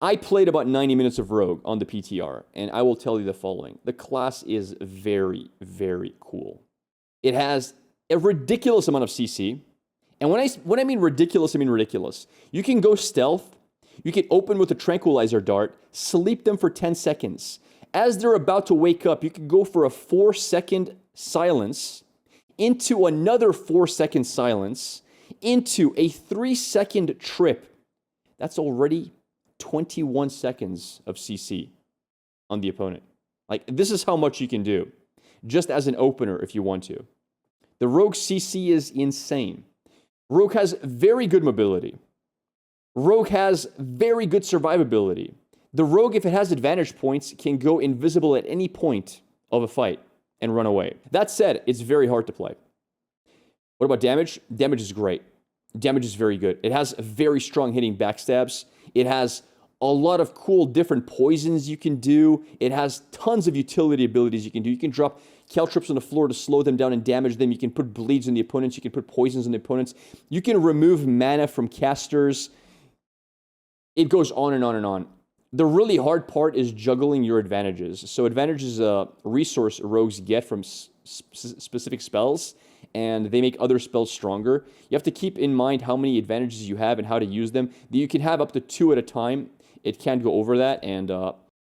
I played about 90 minutes of Rogue on the PTR, and I will tell you the following. The class is very, very cool. It has a ridiculous amount of CC. And when I mean ridiculous, I mean ridiculous. You can go stealth. You can open with a tranquilizer dart, sleep them for 10 seconds. As they're about to wake up, you can go for a 4-second silence, into another 4-second silence, into a 3-second trip. That's already 21 seconds of CC on the opponent. Like, this is how much you can do, just as an opener if you want to. The Rogue CC is insane. Rogue has very good mobility. Rogue has very good survivability. The Rogue, if it has advantage points, can go invisible at any point of a fight and run away. That said, it's very hard to play. What about damage? Damage is great. Damage is very good. It has very strong hitting backstabs. It has a lot of cool different poisons you can do. It has tons of utility abilities you can do. You can drop caltrips on the floor to slow them down and damage them. You can put bleeds on the opponents. You can put poisons on the opponents. You can remove mana from casters. It goes on and on and on. The really hard part is juggling your advantages. So advantage is a resource rogues get from specific spells, and they make other spells stronger. You have to keep in mind how many advantages you have and how to use them. You can have up to 2 at a time. It can't go over that. And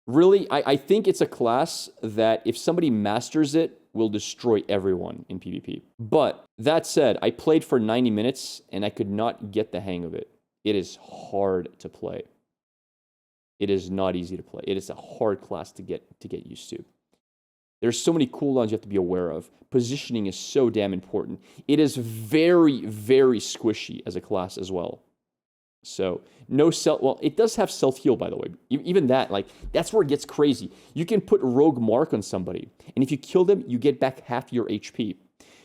really, I think it's a class that if somebody masters it, will destroy everyone in PvP. But that said, I played for 90 minutes and I could not get the hang of it. It is hard to play. It is not easy to play. It is a hard class to get used to. There's so many cooldowns you have to be aware of. Positioning is so damn important. It is very, very squishy as a class as well. So, no self... Well, it does have self-heal, by the way. Even that, like, that's where it gets crazy. You can put Rogue Mark on somebody, and if you kill them, you get back half your HP.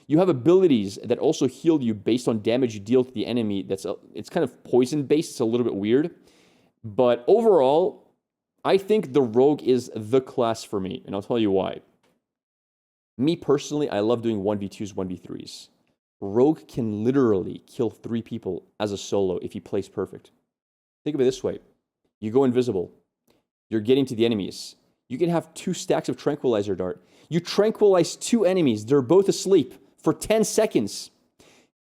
You have abilities that also heal you based on damage you deal to the enemy. It's kind of poison-based. It's a little bit weird. But overall, I think the Rogue is the class for me, and I'll tell you why. Me personally, I love doing 1v2s, 1v3s. Rogue can literally kill 3 people as a solo if he plays perfect. Think of it this way. You go invisible. You're getting to the enemies. You can have 2 stacks of tranquilizer dart. You tranquilize 2 enemies. They're both asleep for 10 seconds.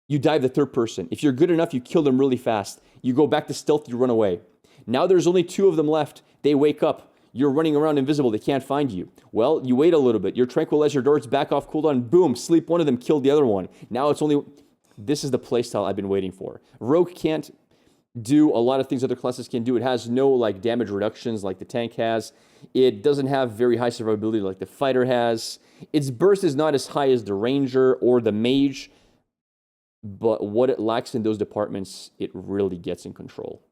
You dive the 3rd person. If you're good enough, you kill them really fast. You go back to stealth, you run away. Now there's only 2 of them left. They wake up. You're running around invisible. They can't find you. Well, you wait a little bit. Your tranquilizer darts back off cooldown. Boom, sleep one of them, killed the other one. Now it's only... This is the playstyle I've been waiting for. Rogue can't do a lot of things other classes can do. It has no like damage reductions like the tank has. It doesn't have very high survivability like the fighter has. Its burst is not as high as the ranger or the mage. But what it lacks in those departments, it really gets in control.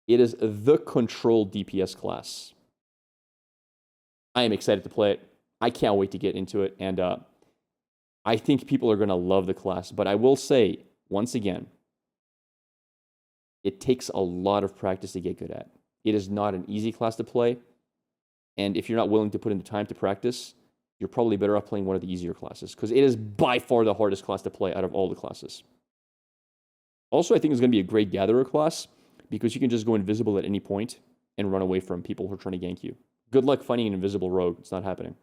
It is the control DPS class. I am excited to play it. I can't wait to get into it. And I think people are going to love the class. But I will say, once again, it takes a lot of practice to get good at. It is not an easy class to play. And if you're not willing to put in the time to practice, you're probably better off playing one of the easier classes. Because it is by far the hardest class to play out of all the classes. Also, I think it's going to be a great Gatherer class. Because you can just go invisible at any point and run away from people who are trying to gank you. Good luck finding an invisible rogue. It's not happening.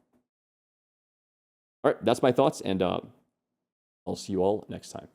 All right, that's my thoughts, and I'll see you all next time.